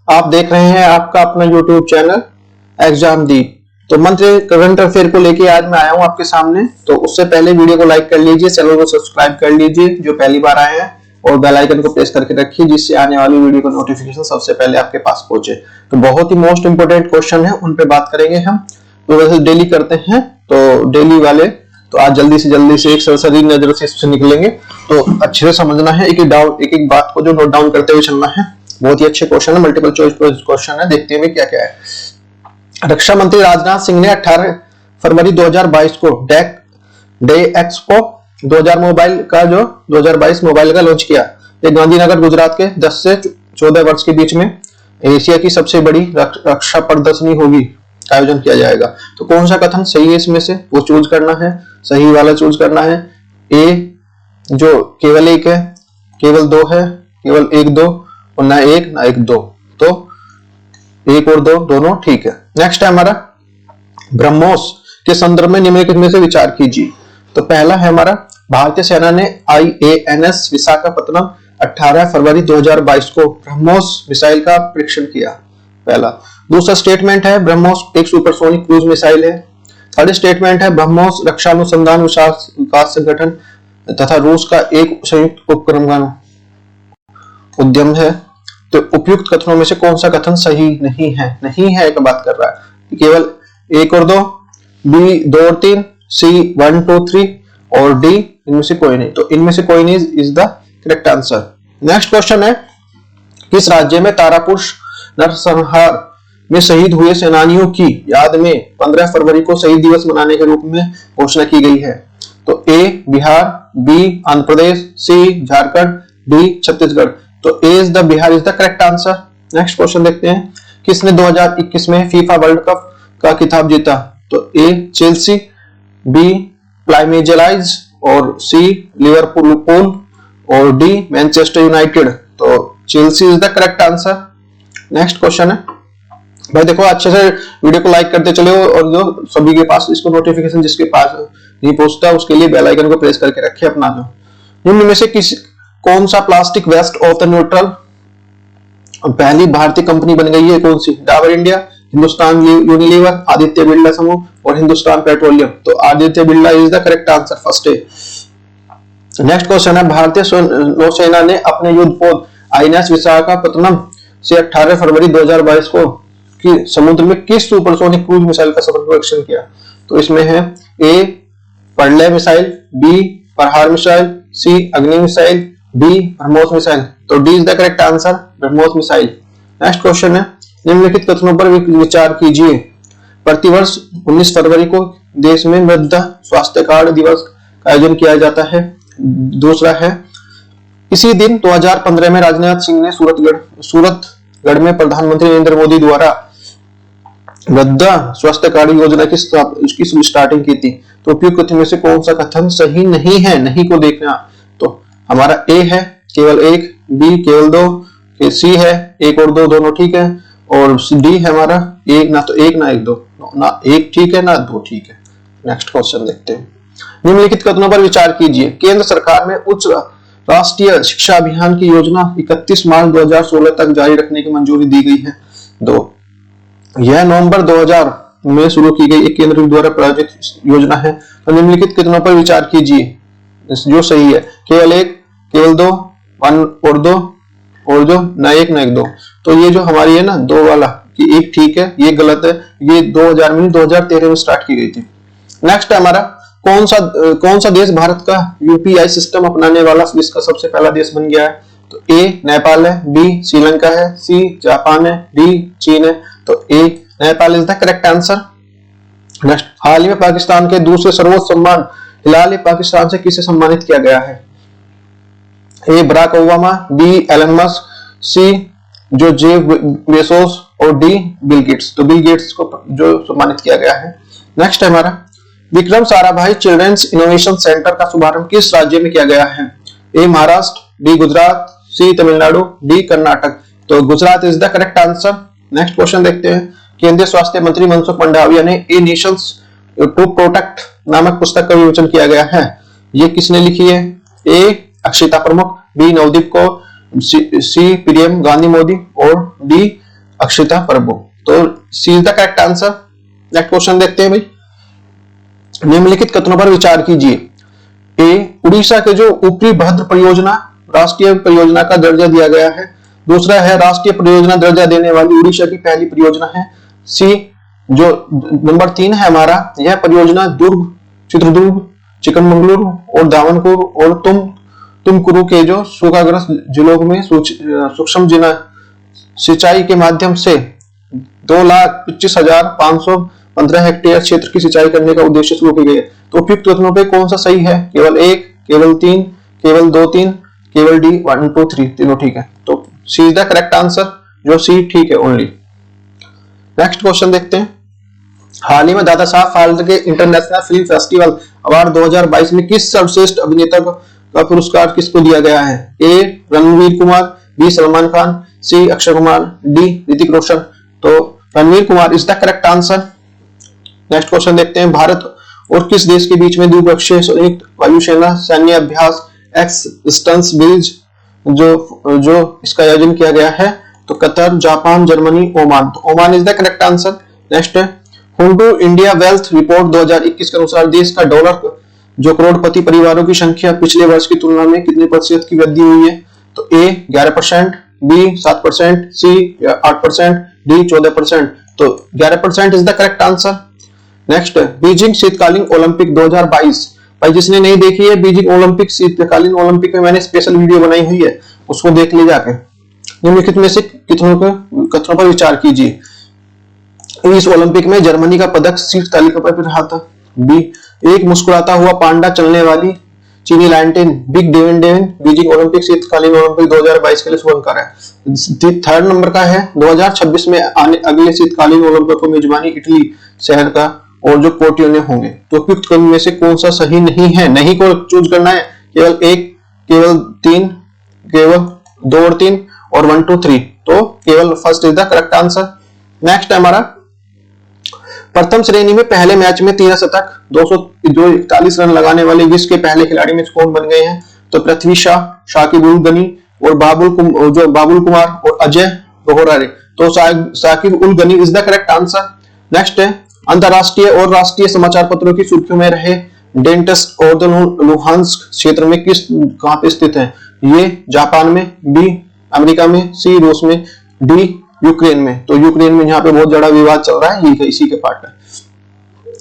आप देख रहे हैं आपका अपना YouTube चैनल एग्जाम दी। तो मंथली करंट अफेयर को लेके आज मैं आया हूं आपके सामने। तो उससे पहले वीडियो को लाइक कर लीजिए, चैनल को सब्सक्राइब कर लीजिए जो पहली बार आए हैं, और बेल आइकन को प्रेस करके रखिए जिससे आने वाली वीडियो का नोटिफिकेशन सबसे पहले आपके पास पहुंचे। तो बहुत ही मोस्ट इंपोर्टेंट क्वेश्चन है, उन पे बात करेंगे हम। तो वैसे डेली करते हैं, तो डेली वाले तो आज जल्दी से एक सरसरी नजर से इससे निकलेंगे। तो अच्छे से समझना है, एक एक बात को जो नोट डाउन करते हुए चलना है। बहुत ही अच्छे क्वेश्चन है, मल्टीपल चॉइस क्वेश्चन है। देखते हैं क्या क्या है। रक्षा मंत्री राजनाथ सिंह ने 18 फरवरी 2022 को डे एक्सपो 2022 मोबाइल का लॉन्च किया। ये गांधीनगर गुजरात के 10 से 14 वर्ष के बीच में एशिया की सबसे बड़ी रक्षा प्रदर्शनी होगी, आयोजन किया जाएगा। तो कौन सा कथन सही है इसमें से, वो चूज करना है, सही वाला चूज करना है। ए जो केवल एक है, केवल दो है, केवल एक दो, और ना एक दो, तो एक और दो दोनों ठीक है। नेक्स्ट है हमारा ब्रह्मोस के संदर्भ में निम्नलिखित में से विचार कीजिए। तो पहला है हमारा भारतीय सेना ने IANS विशाखापत्तनम 18 फरवरी 2022 को ब्रह्मोस मिसाइल का परीक्षण किया, पहला। दूसरा स्टेटमेंट है ब्रह्मोस एक सुपरसोनिक क्रूज मिसाइल है। थर्ड स्टेटमेंट है ब्रह्मोस रक्षा अनुसंधान विकास संगठन तथा रूस का एक संयुक्त उपक्रम उद्यम है। तो उपयुक्त कथनों में से कौन सा कथन सही नहीं है का बात कर रहा है। केवल एक और दो, बी 2 और 3, सी 1 2 3 और डी इनमें से कोई नहीं। तो इनमें से कोई नहीं is the correct answer. Next question है, किस राज्य में तारापुर नरसंहार में शहीद हुए सेनानियों की याद में 15 फरवरी को शहीद दिवस मनाने के रूप में घोषणा की गई है। तो A Bihar, B Andhra Pradesh, C Jharkhand, D Chhattisgarh. तो A is the Bihar is the correct answer. Next question देखते हैं, किसने 2021 में फीफा वर्ल्ड कप का खिताब जीता। तो ए चेल्सी, बी प्लाइमेजेलाइज और सी लिवरपूल और डी मैनचेस्टर यूनाइटेड। तो Chelsea is the correct answer. Next question है, भाई देखो अच्छे से वीडियो को लाइक करते चले, और जो सभी के पास इसको नोटिफिकेशन जिसके पास नहीं पहुंचता उसके लिए बेल आइकन को प्रेस करके रखे अपना। जो निम्न में से कौन सा plastic waste of the neutral पहली भारतीय कंपनी बन गई है, कौन सी। डाबर इंडिया, हिंदुस्तान यूनिलीवर, आदित्य बिरला समूह और हिंदुस्तान पेट्रोलियम। तो Aditya Birla is the correct answer, first A. Next question है, भारतीय नौसेना ने अपने युद्धपोत INS विशाखापत्तनम से 18 फरवरी 2022 को कि समुद्र में किस सुपरसोनिक क्रूज मिसाइल का सफल परीक्षण किया। तो इसमें है ए पर्ले मिसाइल, बी प्रहार मिसाइल, सी अग्नि मिसाइल, डी ब्रह्मोस मिसाइल। तो D is the correct answer, BrahMos missile. Next question है, निम्नलिखित कथनों पर विचार कीजिए। प्रतिवर्ष 19 फरवरी को देश में मृदा स्वास्थ्य कार्ड दिवस का आयोजन किया जाता है। दूसरा है, इसी दिन 2015 में राजनाथ सिंह ने सूरतगढ़ में प्रधानमंत्री नरेंद्र मोदी द्वारा मृदा स्वास्थ्य कार्ड योजना की स्टार्टिंग की थी। तो उपयुक्त कथन में से कौन सा कथन सही नहीं है, नहीं को देखना। तो हमारा ए है केवल एक, बी केवल दो, सी है एक और दो दोनों ठीक है, और डी है हमारा एक ना तो एक ना एक दो, ना एक ठीक है ना दो ठीक है। नेक्स्ट क्वेश्चन देखते हैं, निम्नलिखित कथनों पर विचार कीजिए। केंद्र सरकार में उच्च राष्ट्रीय शिक्षा अभियान की योजना 31 मार्च 2016 तक जारी रखने की मंजूरी दी गई है। यह नवंबर 2000 में शुरू की गई एक केंद्र द्वारा प्रायोजित योजना है। तो निम्नलिखित कथनों पर विचार कीजिए जो सही है। केवल एक, केवल दो, 1 और 2 और जो ना एक ना एक दो। तो ये जो हमारी है ना दो वाला कि एक ठीक है, ये गलत है। ये 2013 में स्टार्ट की गई थी। नेक्स्ट है हमारा, कौन सा देश भारत का UPI सिस्टम अपनाने वाला विश्व का सबसे पहला देश बन गया है। तो ए नेपाल है, बी श्रीलंका है, सी जापान है, डी चीन है। तो A Nepal is the correct answer. Next, हाल ही में पाकिस्तान के दूसरे सर्वोच्च सम्मान हिलाल पाकिस्तान से किसे सम्मानित किया गया है। A Barack Obama, B Elon Musk, C जो जेफ बेजोस और डी बिल गेट्स। तो बिल गेट्स को जो सम्मानित किया गया है। नेक्स्ट है हमारा, Vikram Sarabhai children's innovation centre का शुभारंभ किस राज्य में किया गया है। A Maharashtra, B Gujarat, C Tamil Nadu, D Karnataka. तो Gujarat is the correct answer. Next question देखते हैं, केंद्रीय स्वास्थ्य मंत्री मनसुख मंडाविया ने ए नेशंस टू प्रोटेक्ट नामक पुस्तक का विमोचन किया गया है। ये किसने लिखी है। A Akshita Pramukh, B Navdeep Kaur, C PM Gandhi Modi और डी अक्षिता प्रभु। तो C is the correct answer. Next question देखते हैं भाई। निम्नलिखित कथनों पर विचार कीजिए। ए, उड़ीसा के जो ऊपरी भद्र परियोजना राष्ट्रीय परियोजना का दर्जा दिया गया है। दूसरा है राष्ट्रीय परियोजना दर्जा देने वाली उड़ीसा की पहली परियोजना है। सी, जो नंबर 3 है हमारा, यह परियोजना दुर्ग, चित्रदुर्ग, चिकमंगलुरु और दावनपुर और तुमकुरु के जो सूखाग्रस्त जिलों में सूक्ष्म सिंचाई के माध्यम से 2,25,515 हेक्टेयर क्षेत्र की सिंचाई करने का उद्देश्य शुरू की गई है। तो उपयुक्त कथनों पे कौन सा सही है? केवल 1, केवल 3, केवल 2, 3, केवल डी 1, 2, 3 तीनों ठीक है। तो C is the correct answer, जो सी ठीक है ओनली। नेक्स्ट क्वेश्चन देखते हैं। हाल ही में दादा साहब फाल्के के इंटरनेशनल फिल्म फेस्टिवल अवार्ड 2022 में किस सर्वश्रेष्ठ अभिनेता का पुरस्कार किसको दिया गया है? ए, रणवीर कुमार, बी, सलमान खान, सी, अक्षय कुमार, डी, ऋतिक रोशन। तो Ranveer Kumar is the correct answer. Next question देखते हैं। भारत और किस देश के बीच में द्विपक्षीय संयुक्त वायुसेना सैन्य अभ्यास एक्सस्टेंस ब्रिज जो इसका आयोजन किया गया है? तो कतर, जापान, जर्मनी, ओमान। तो Oman is the correct answer. Next है हुंडू इंडिया वेल्थ रिपोर्ट 2021 के अनुसार देश का डॉलर जो करोड़पति परिवारों की संख्या पिछले वर्ष की तुलना में कितने प्रतिशत की वृद्धि हुई है? तो ए 11%, बी 7%, सी 8%, डी 14%। तो 11% is the correct answer. Next Beijing शीतकालीन ओलंपिक 2022। भाई जिसने नहीं देखी है बीजिंग ओलंपिक शीतकालीन ओलंपिक में मैंने स्पेशल वीडियो बनाई हुई है, उसको देख ले जाके। निम्नलिखित में से कथनों पर विचार कीजिए। इस ओलंपिक में जर्मनी का पदक शीर्ष तालिका पर रहा था। बी, एक मुस्कुराता हुआ पांडा चलने वाली चीनी लाइनटेन बिग डेविन बीजिंग ओलंपिक शीतकालीन ओलंपिक 2022 के लिए शुभंकर है। थर्ड नंबर का है 2026 में आने अगले शीतकालीन ओलंपिक को मेजबानी इटली शहर का और जो पोर्टियोने होंगे। तो उपयुक्त कथन में से कौन सा सही नहीं है? नहीं को चूज करना है। केवल 1, केवल 3, केवल 2 और 3 और 1, 2, 3। तो केवल first is the correct answer. Next है हमारा प्रथम श्रेणी में पहले मैच में 13 शतक 241 रन लगाने वाले विश्व के पहले खिलाड़ी में कौन बन गए हैं? तो पृथ्वी शाह, शाकिब उल गनी और बाबुल कुमार और अजय बोहरारे। तो Shakib ul Gani is the correct answer. Next है अंतरराष्ट्रीय और राष्ट्रीय समाचार पत्रों की सुर्खियों में रहे डेंटस्ट और लुहांस्क क्षेत्र में कहां पे स्थित है? ये जापान में, बी अमेरिका में, सी रूस में, डी यूक्रेन में। तो यूक्रेन में यहाँ पे बहुत बड़ा विवाद चल रहा है, ये इसी के पार्ट है।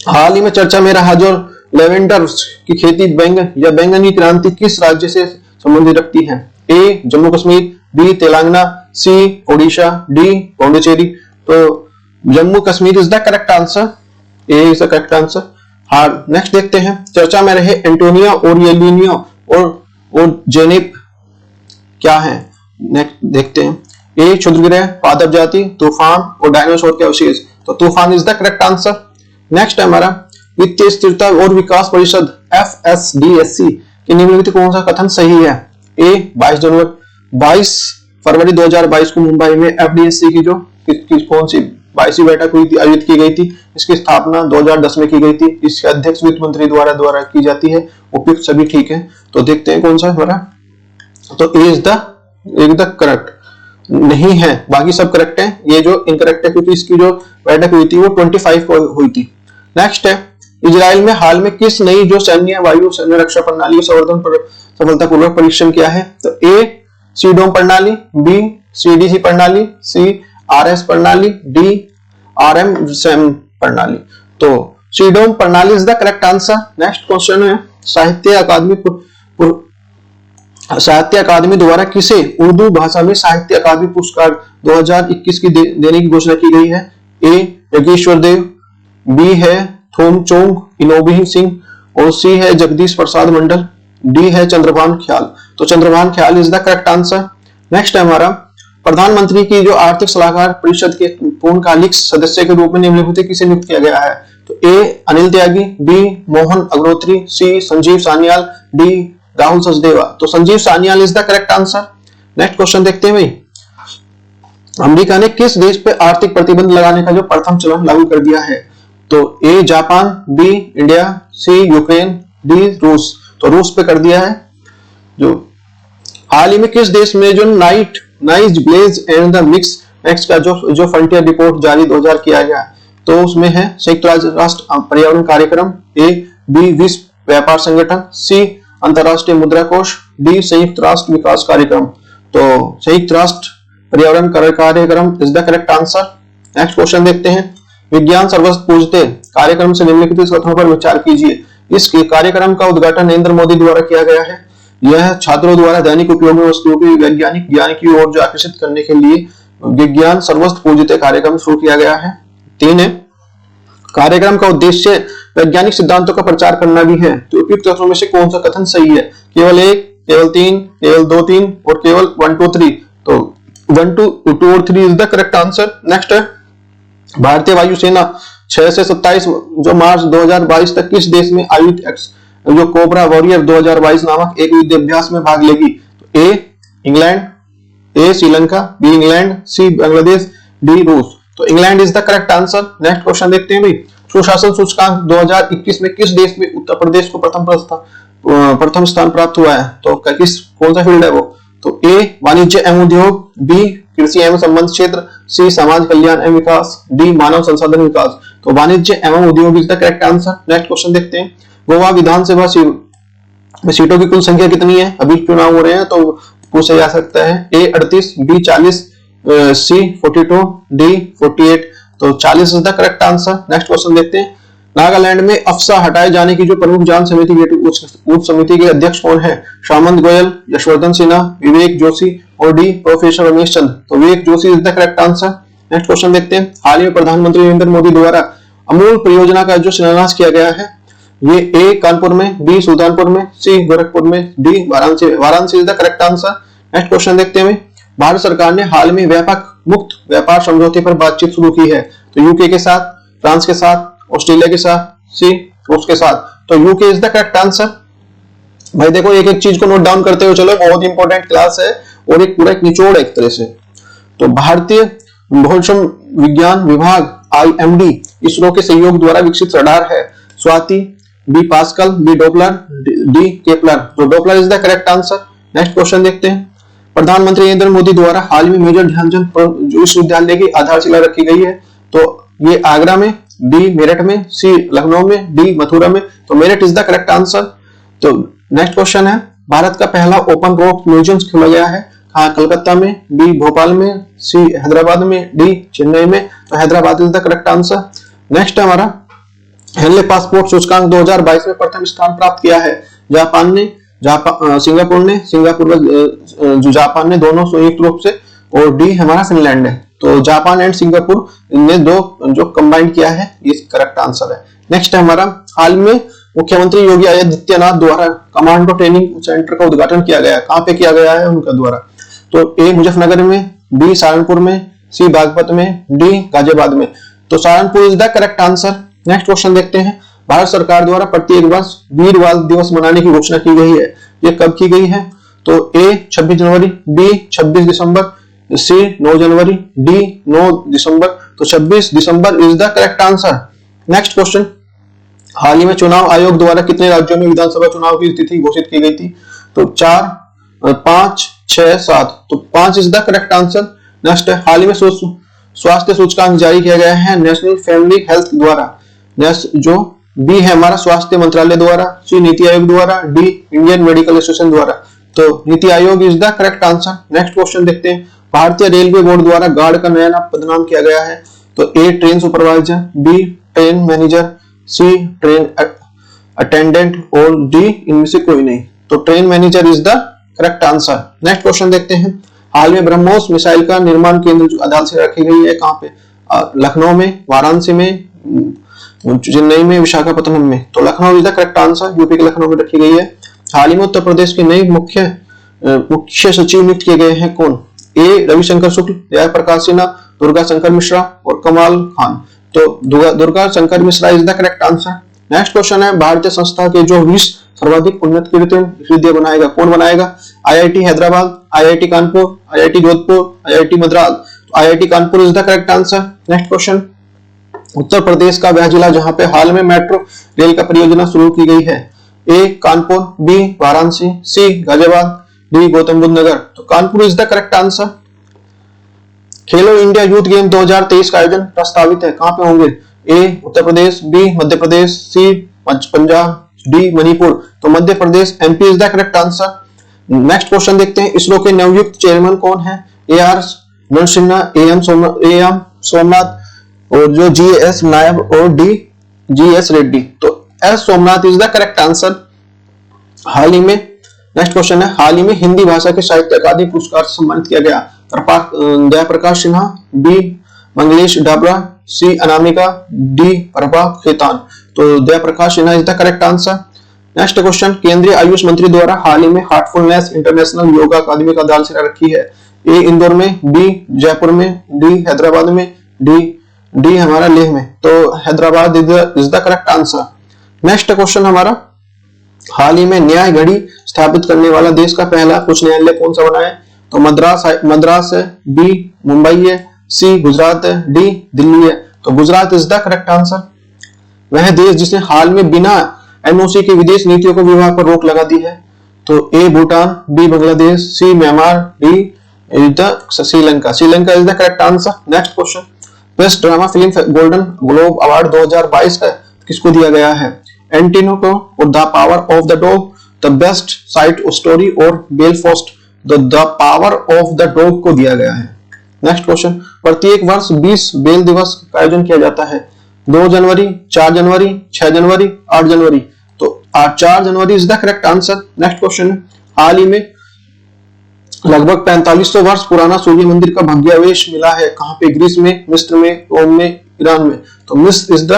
हाल ही में चर्चा में रहा जो लेवेंडर की खेती बैंगन या बैंगन की क्रांति किस राज्य से संबंधित रखती है? ए जम्मू कश्मीर, बी तेलंगाना, सी ओडिशा, डी पौंडीचेरी। तो Jammu Kashmir is the correct answer. A is the correct answer. हाँ, नेक्स्ट देखते हैं। चर्चा में रहे एंटोनियो और येलिनियो और जेनेप क्या है? नेक्स्ट देखते हैं। ए क्षुद्रग्रह, पादप जाति, तूफान और डायनासोर के अवशेष। तो तूफान is the correct answer. Next है हमारा वित्तीय स्थिरता और विकास परिषद FSDSC के निम्नलिखित कौन सा कथन सही है? ए 22 फरवरी 2022 को मुंबई में FDSC की जो कौन सी 22वीं बैठक हुई थी, आयोजित की गई थी। इसकी स्थापना 2010 में की गई थी। इसके अध्यक्ष वित्त मंत्री द्वारा की जाती है। उपयुक्त सभी ठीक है। तो देखते हैं कौन सा हमारा। तो ए इज द करेक्ट नहीं है, बाकी सब करेक्ट है। ये जो इनकरेक्ट है क्योंकि इसकी जो बैठक हुई थी वो 25 को हुई थी। नेक्स्ट है इजराइल में हाल में किस नई जो सैन्य वायु सैन्य रक्षा प्रणाली संवर्धन पर सफलतापूर्वक परीक्षण किया है? तो ए सीडोम प्रणाली, बी CDC प्रणाली, सी RS प्रणाली, डी RM प्रणाली। तो सीडोम प्रणाली is the correct answer. Next question है साहित्य अकादमी द्वारा किसे उर्दू भाषा में साहित्य अकादमी पुरस्कार 2021 की देने की घोषणा की गई है? ए योगेश्वर देव, बी है थोमचोंग इनोबी सिंह और सी है जगदीश प्रसाद मंडल, डी है चंद्रभान ख्याल। तो चंद्रभान ख्याल is the correct answer. Next है हमारा प्रधानमंत्री की जो आर्थिक सलाहकार परिषद के पूर्णकालिक सदस्य के रूप में निम्नलिखित किसे नियुक्त किया गया है? तो ए अनिल त्यागी, बी मोहन अग्रोत्री, सी संजीव सान्याल, डी राहुल सचदेवा। तो Sanjeev Sanyal is the correct answer. Next question देखते हैं भाई। अमेरिका ने किस देश पे आर्थिक प्रतिबंध लगाने का जो प्रथम चलन लागू कर दिया है? तो A Japan, B India, C Ukraine, D रूस। तो रूस पे कर दिया है। जो हाल ही में किस देश में जो night blaze and the mix next का जो फ्रंटियर रिपोर्ट जारी 2000 किया गया, तो उसमें है संयुक्त राष्ट्र पर्यावरण कार्यक्रम, ए, बी विश्व व्यापार संगठन, सी अंतरराष्ट्रीय मुद्रा कोष, डी संयुक्त राष्ट्र विकास कार्यक्रम। तो संयुक्त राष्ट्र पर्यावरण कार्यक्रम is the correct answer. Next question देखते हैं, विज्ञान सर्वस्व पूजते कार्यक्रम से निम्नलिखित कथनों पर विचार कीजिए। इस कार्यक्रम का उद्घाटन नरेंद्र मोदी द्वारा किया गया है। यह छात्रों द्वारा दैनिक उपयोग में वस्तुओं की वैज्ञानिक ज्ञान की ओर आकर्षित करने के लिए विज्ञान सर्वस्व पूजते कार्यक्रम शुरू किया गया है। 3 है, कार्यक्रम का उद्देश्य वैज्ञानिक सिद्धांतों का प्रचार करना भी है। तो उपयुक्त कथनों में से कौन सा कथन सही है? केवल 1, केवल 3, केवल 2, 3 और केवल 1, 2, 3। तो 1, 2 और 3 is the correct answer. Next है, भारतीय वायुसेना 6 से 27 जो मार्च 2022 तक किस देश में आयोजित जो कोबरा वॉरियर 2022 नामक एक युद्ध अभ्यास में भाग लेगी? तो A England, A Sri Lanka, B England, C Bangladesh, D रूस। तो England is the correct answer. Next question देखते हैं भाई, सुशासन सूचकांक 2021 में किस देश में उत्तर प्रदेश को प्रथम स्थान प्राप्त हुआ है? तो कौन सा फील्ड है वो? तो ए वाणिज्य एवं उद्योग, बी कृषि एवं संबंध क्षेत्र, सी समाज कल्याण एवं विकास, डी मानव संसाधन विकास। तो वाणिज्य एवं उद्योग is the correct answer. Next question देखते हैं, गोवा विधानसभा सीटों की कुल संख्या कितनी है? अभी चुनाव हो रहे हैं तो पूछा जा सकता है। ए 38, बी 40, सी 42, डी 48। तो 40 is the correct answer. Next question देखते हैं, नागालैंड में अफसा हटाए जाने की जो प्रमुख जांच समिति उच्च समिति के अध्यक्ष कौन है? सामंत गोयल, यशवर्धन सिन्हा, विवेक जोशी और डी प्रोफेसर रमेश चंद। तो Vivek Joshi is the correct answer. Next question देखते हैं, हाल ही में प्रधानमंत्री नरेंद्र मोदी द्वारा अमूल परियोजना का जो शिलान्यास किया गया है, ये ए कानपुर में, बी सुल्तानपुर में, सी गोरखपुर में, D Varanasi. Varanasi is the correct answer. Next question देखते हैं, भारत सरकार ने हाल में व्यापक मुक्त व्यापार समझौते पर बातचीत शुरू की है। तो यूके के साथ, फ्रांस के साथ, ऑस्ट्रेलिया के साथ, सी रूस के साथ। तो UK is the correct answer. भाई देखो, एक एक चीज को नोट डाउन करते हुए चलो, बहुत इंपॉर्टेंट क्लास है और एक पूरा एक निचोड़ है एक तरह से। तो भारतीय भौतिक विज्ञान विभाग IMD इसरो के सहयोग द्वारा विकसित रडार है Swati, B Pascal, B Doppler, D Kepler. तो Doppler is the correct answer. Next question देखते हैं, प्रधानमंत्री नरेंद्र मोदी द्वारा हाल में मेजर ध्यानचंद विश्वविद्यालय की आधारशिला रखी गई है। तो ये आगरा में, बी मेरठ में, सी लखनऊ में, डी मथुरा में। तो Meerut is the correct answer. तो नेक्स्ट क्वेश्चन है, भारत का पहला ओपन रॉक म्यूजियम खोला गया है कहाँ? कलकत्ता में, बी भोपाल में, सी हैदराबाद में, डी चेन्नई में। तो Hyderabad is the correct answer. Next है हमारा, हेनले पासपोर्ट सूचकांक 2022 में प्रथम स्थान प्राप्त किया है। जापान ने, जापान ने दोनों संयुक्त रूप से, और डी हमारा फिनलैंड है। तो जापान एंड सिंगापुर ने दो जो कंबाइन किया है, ये करेक्ट आंसर है। नेक्स्ट है हमारा, हाल में मुख्यमंत्री योगी आदित्यनाथ द्वारा कमांडो ट्रेनिंग सेंटर का उद्घाटन किया गया। कहां पे किया गया है उनका द्वारा? तो ए मुजफ्फरनगर में, बी सहारनपुर में, सी बागपत में, डी गाजियाबाद में। तो Saharanpur is the correct answer. Next question देखते हैं, भारत सरकार द्वारा प्रत्येक वर्ष वीर बाल दिवस मनाने की घोषणा की गई है। ये कब की गई है? तो ए 26 जनवरी, बी 26 दिसंबर, सी 9 जनवरी, डी 9 दिसंबर। तो 26 December is the correct answer. Next question, हाल ही में चुनाव आयोग द्वारा कितने राज्यों में विधानसभा चुनाव की तिथि घोषित की गई थी? तो 4, 5, 6, 7। तो 5 is the correct answer. Next है, हाल ही में स्वास्थ्य सूचकांक जारी किया गया है नेशनल फैमिली हेल्थ द्वारा। जो बी है हमारा स्वास्थ्य मंत्रालय द्वारा, सी नीति आयोग द्वारा, डी इंडियन मेडिकल एसोसिएशन द्वारा। तो NITI Aayog is the correct answer. Next question देखते हैं, भारतीय रेलवे बोर्ड द्वारा गार्ड का नया पदनाम किया गया है। तो A train supervisor, B train manager, C train attendant और डी इनमें से कोई नहीं। तो train manager is the correct answer. Next question देखते हैं, हाल में ब्रह्मोस मिसाइल का निर्माण केंद्र अदालत रखी गई है कहां पे? लखनऊ में, वाराणसी में, चेन्नई में, विशाखापट्टनम में। तो Lucknow is the correct answer, UP के लखनऊ में रखी गई है। हाल ही में उत्तर प्रदेश के नए मुख्य सचिव नियुक्त किए गए हैं कौन? ए रविशंकर शुक्ल, जयप्रकाश सिन्हा, दुर्गा शंकर मिश्रा और कमाल खान। तो Durga Shankar Mishra is the correct answer. Next question है, भारतीय संस्था के जो विश्व सर्वाधिक उन्नत कृत्रिम हृदय बनाएगा कौन बनाएगा? IIT Hyderabad, IIT Kanpur, IIT Jodhpur, IIT Madras. IIT Kanpur is the correct answer. Next question, Uttar Pradesh का वह जिला जहां पे हाल में मेट्रो रेल का परियोजना शुरू की गई है। A Kanpur, B Varanasi, C Ghaziabad, D Gautam Buddh Nagar. तो Kanpur is the correct answer. Khelo India youth game 2023 का आयोजन प्रस्तावित है, कहां पे होंगे? A Uttar Pradesh, B Madhya Pradesh, C Punjab, D Manipur. तो Madhya Pradesh, MP is the correct answer. Next question देखते हैं, इसरो के नवनियुक्त चेयरमैन कौन है? A R Narasimha, A M Somnath और जो जी एस नायब और डी जी एस रेड्डी। तो S Somnath is the correct answer. हाल ही में नेक्स्ट क्वेश्चन है, हाल ही में हिंदी भाषा के साहित्य अकादमी पुरस्कार से सम्मानित किया गया Jayprakash Sinha, B Mangalesh Dabral, C Anamika, D Prabha Khaitan. तो Jayprakash Sinha is the correct answer. Next question, केंद्रीय आयुष मंत्री द्वारा हाल ही में हार्टफुलनेस इंटरनेशनल योगा अकादमी का आधारशिला रखी है? ए इंदौर में, बी जयपुर में, डी हैदराबाद में, डी हमारा लेह में। तो Hyderabad is the correct answer. Next question हमारा, हाल ही में न्याय घड़ी स्थापित करने वाला देश का पहला उच्च न्यायालय कौन सा बना है? तो मद्रास है, बी मुंबई है, सी गुजरात है, डी दिल्ली है। तो Gujarat is the correct answer. वह देश जिसने हाल में बिना एनओसी के विदेश नीतियों को विवाह पर रोक लगा दी है? तो A Bhutan, B Bangladesh, C Myanmar, D Sri Lanka. Sri Lanka is the correct answer. Next question, best drama film golden globe award 2022 का किसको दिया गया है? एंटिनो को और the power of the dog, the best side story और Belfast the power of the dog को दिया गया है। नेक्स्ट क्वेश्चन, प्रत्येक वर्ष 20 बेल दिवस का आयोजन किया जाता है? 2 जनवरी, 4 जनवरी, 6 जनवरी, 8 जनवरी। तो 4 January is the correct answer. Next question, हाल ही में लगभग 4500 वर्ष पुराना सूर्य मंदिर का भग्नावशेष मिला है, कहां पे? ग्रीस में, मिस्र में, रोम में, ईरान में। तो मिस्र इज द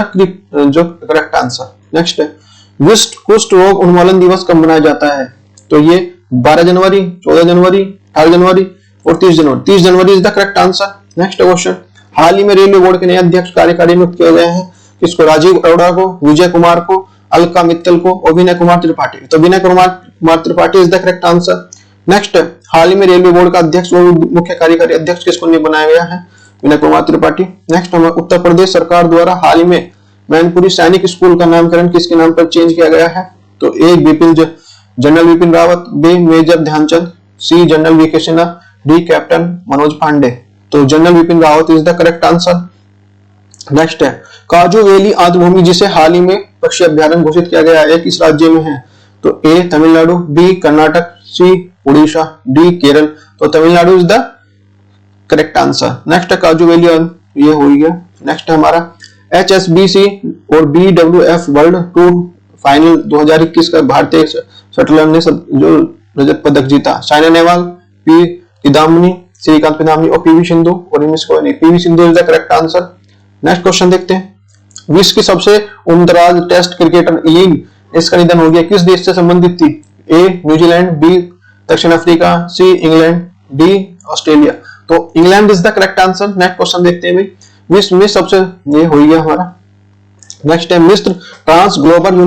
जो करेक्ट आंसर। नेक्स्ट है, विश्व कुष्ठ रोग उन्मूलन दिवस कब मनाया जाता है? तो ये 12 जनवरी, 14 जनवरी, 18 जनवरी और 30 जनवरी। 30 January is the correct answer. Next question, हाल ही में रेलवे बोर्ड के नए अध्यक्ष कार्यकारी नियुक्त किए गए हैं, किसको? राजीव अरोड़ा को, विजय कुमार को, अलका मित्तल को और विनय कुमार त्रिपाठी। तो Vinay Kumar Tripathi is the correct answer. Next, हाल ही में रेलवे बोर्ड का अध्यक्ष और मुख्य कार्यकारी अध्यक्ष किसको बनाया गया है? विनय कुमार त्रिपाठी। नेक्स्ट, उत्तर प्रदेश सरकार द्वारा हाल ही में मैनपुरी सैनिक स्कूल का नामकरण किसके नाम पर चेंज किया गया है? तो A general Vipin Rawat, B major Dhyanchand, C general VK Sinha, D captain Manoj Pande. तो general Vipin Rawat is the correct answer. Next है, काजू वैली आद्यभूमि जिसे हाल ही में पक्षी अभ्यारण्य घोषित किया गया है, किस राज्य में है? तो ए तमिलनाडु, बी कर्नाटक, सी उड़ीसा, डी केरल। तो Tamil Nadu is the correct answer. Next है, काजू वैली ये हो गया। नेक्स्ट है हमारा HSBC और BWF वर्ल्ड टूर फाइनल 2021 का भारतीय शटलर ने जो रजत पदक जीता? साइना नेहवाल, पी किदाम्बी, श्रीकांत पिदाम्बी और पीवी सिंधु और इनमें से कोई नहीं। PV Sindhu is the correct answer. Next question देखते हैं, विश्व की सबसे उम्रदराज टेस्ट क्रिकेटर लीग, इसका निधन हो गया, किस देश से संबंधित थी? ए न्यूजीलैंड, बी दक्षिण अफ्रीका, सी इंग्लैंड, डी ऑस्ट्रेलिया। तो England is the correct answer. Next question देखते हैं, विश्व में सबसे ये हो गया हमारा। नेक्स्ट है, मिस्टर ट्रांस ग्लोबल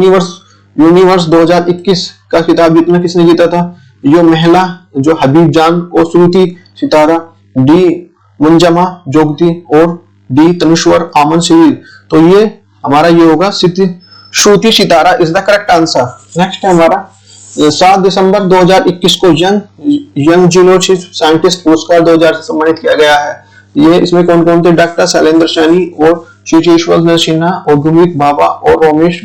यूनिवर्स 2021 का खिताब जीतना किसने जीता था? यो महिला जो हबीब जान और श्रुति सितारा, डी मुंजमा जोगती और डी तनुश्वर आमन शिविर। तो ये हमारा ये होगा Shruti Sitara is the correct answer. Next है हमारा 7 दिसंबर 2021 को यंग जीनोसिस साइंटिस्ट पुरस्कार 2000 से सम्मानित किया गया है। ये इसमें कौन कौन थे? डॉक्टर शैलेंद्र सैनी और शुचिश्वर सिन्हा और गुरमीत बाबा और Romesh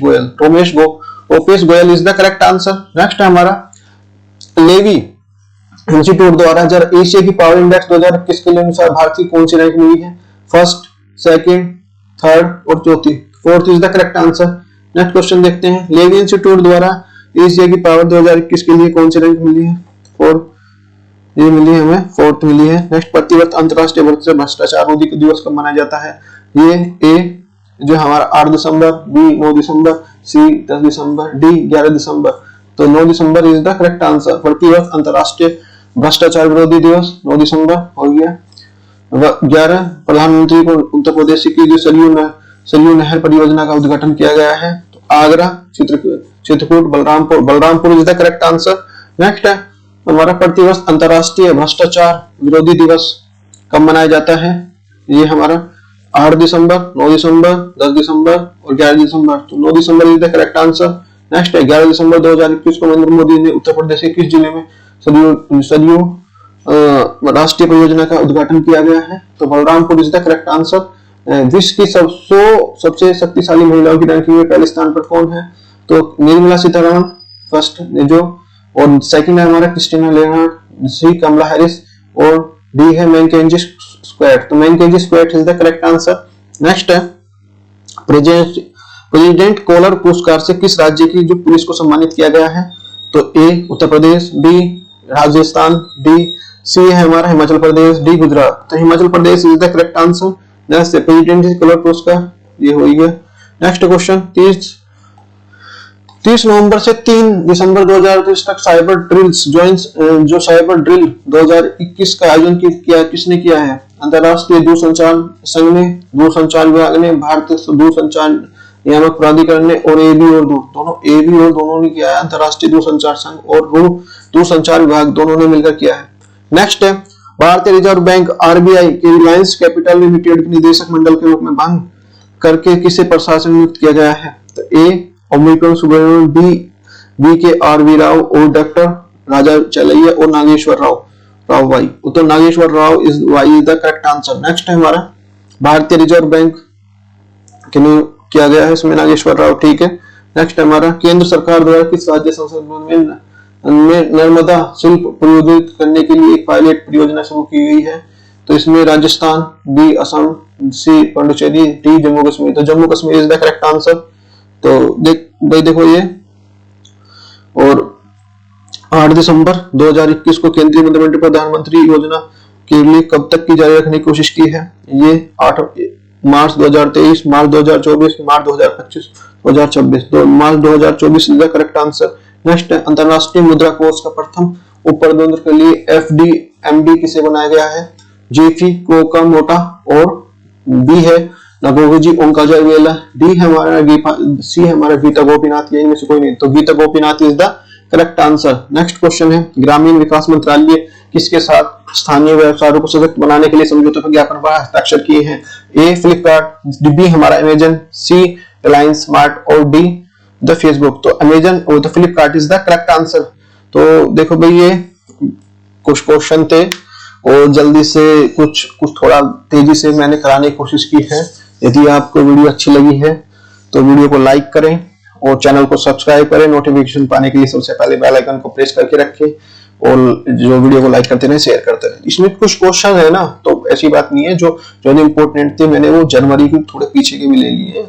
Goyal is the correct answer. Next है हमारा लेवी इंस्टीट्यूट द्वारा एशिया की पावर इंडेक्स 2021 के लिए अनुसार भारत की कौन सी रैंक मिली है? फर्स्ट, सेकंड, थर्ड और चौथी। Fourth is the correct answer. Next question देखते हैं, लेवी इंस्टीट्यूट द्वारा एशिया की पावर 2021 के लिए कौन सी रैंक मिली है? ये मिली है हमें, फोर्थ मिली है। नेक्स्ट, प्रतिवर्ष अंतरराष्ट्रीय भ्रष्टाचार रोधी दिवस कब मनाया जाता है? ये ए जो हमारा 8 दिसंबर, बी 9 दिसंबर, सी 10 दिसंबर, डी 11 दिसंबर। तो 9 December is the correct answer. प्रतिवर्ष अंतरराष्ट्रीय भ्रष्टाचार विरोधी दिवस 9 दिसंबर हो गया। 11 प्रधानमंत्री को उत्तर प्रदेश की जो सरयू नहर परियोजना का उद्घाटन किया गया है। तो Agra, Chitrakoot, Balrampur is the correct answer. Next है हमारा प्रतिवर्ष अंतरराष्ट्रीय भ्रष्टाचार विरोधी दिवस कब मनाया जाता है? ये हमारा 8 दिसंबर, 9 दिसंबर, 10 दिसंबर और 11 दिसंबर। तो 9 December is the correct answer. Next है 11 दिसंबर 2021 को नरेंद्र मोदी ने उत्तर प्रदेश के किस जिले में सरयू राष्ट्रीय परियोजना का उद्घाटन किया गया है? तो Balrampur is the correct answer. विश्व की सबसे शक्तिशाली महिलाओं की रैंकिंग में पहले स्थान पर कौन है? तो निर्मला सीतारमण फर्स्ट जो, और सेकंड है हमारा Christina Leonard, C Kamala Harris, और डी है मैकेंजी स्क्वाट। तो Mackenzie Scott is the correct answer. Next है प्रेसिडेंट कॉलर पुरस्कार से किस राज्य की जो पुलिस को सम्मानित किया गया है? तो A Uttar Pradesh, B Rajasthan, D C है हमारा हिमाचल प्रदेश, डी गुजरात। तो Himachal Pradesh is the correct answer. Next president collar पुरस्कार ये हो गया। नेक्स्ट क्वेश्चन 30 नवंबर से 3 दिसंबर 2023 तक साइबर ड्रिल्स जो साइबर ड्रिल 2021 का आयोजन किसने किया है? अंतरराष्ट्रीय दूरसंचार संघ ने, दूरसंचार विभाग ने, भारतीय दूरसंचार नियामक प्राधिकरण ने, और एबी और दोनों ने किया है। अंतरराष्ट्रीय दूरसंचार संघ और दूरसंचार विभाग दोनों ने मिलकर किया है। नेक्स्ट है भारतीय रिजर्व बैंक आरबीआई के रिलायंस कैपिटल लिमिटेड के निदेशक मंडल के रूप में भंग करके किसे प्रशासन नियुक्त किया गया है? तो A Omicron Subramaniam, B K R V Rao, और डॉक्टर राजा चलैया, और नागेश्वर राव वाई। तो Nageshwar Rao is Y the correct answer. Next है हमारा भारतीय रिजर्व बैंक के नियुक्त किया गया है इसमें नागेश्वर राव, ठीक है। नेक्स्ट है हमारा केंद्र सरकार द्वारा किस राज्य संसद में नर्मदा शिल्प प्रयोजित करने के लिए एक पायलट परियोजना शुरू की गई है? तो इसमें राजस्थान, बी असम, सी पांडिचेरी, डी जम्मू कश्मीर। तो Jammu Kashmir is the correct answer. तो देखो ये, और 8 दिसंबर 2021 को केंद्रीय मंत्रिमंडल प्रधानमंत्री योजना के लिए कब तक की जारी रखने की कोशिश की है? ये 8 मार्च 2023, मार्च 2024, मार्च 2025, 2026। तो मार्च 2024 is the correct answer. Next है अंतरराष्ट्रीय मुद्रा कोष का प्रथम उपप्रबंधक के लिए एफडीएमडी किसे बनाया गया है? जेफी कोकामोटा, और बी है नागोजी ओंकाजावेला, डी है हमारा सी है हमारा गीता गोपीनाथ। यही में से कोई नहीं, तो Geeta Gopinath is the correct answer. Next question है ग्रामीण विकास मंत्रालय किसके साथ स्थानीय व्यवसायों को सशक्त बनाने के लिए समझौते पर ज्ञापन पर हस्ताक्षर किए हैं? ए फ्लिपकार्ट, बी हमारा अमेजन, सी रिलायंस स्मार्ट, और डी द फेसबुक। तो अमेजन और the Flipkart is the correct answer. तो देखो भाई ये कुछ क्वेश्चन थे और जल्दी से कुछ थोड़ा तेजी से मैंने कराने की कोशिश की है। यदि आपको वीडियो अच्छी लगी है तो वीडियो को लाइक करें और चैनल को सब्सक्राइब करें। नोटिफिकेशन पाने के लिए सबसे पहले बेल आइकन को प्रेस करके रखें और जो वीडियो को लाइक करते रहे, शेयर करते रहे। इसमें कुछ क्वेश्चन है ना, तो ऐसी बात नहीं है, जो इंपॉर्टेंट थे मैंने वो जनवरी के थोड़े पीछे के भी ले लिए।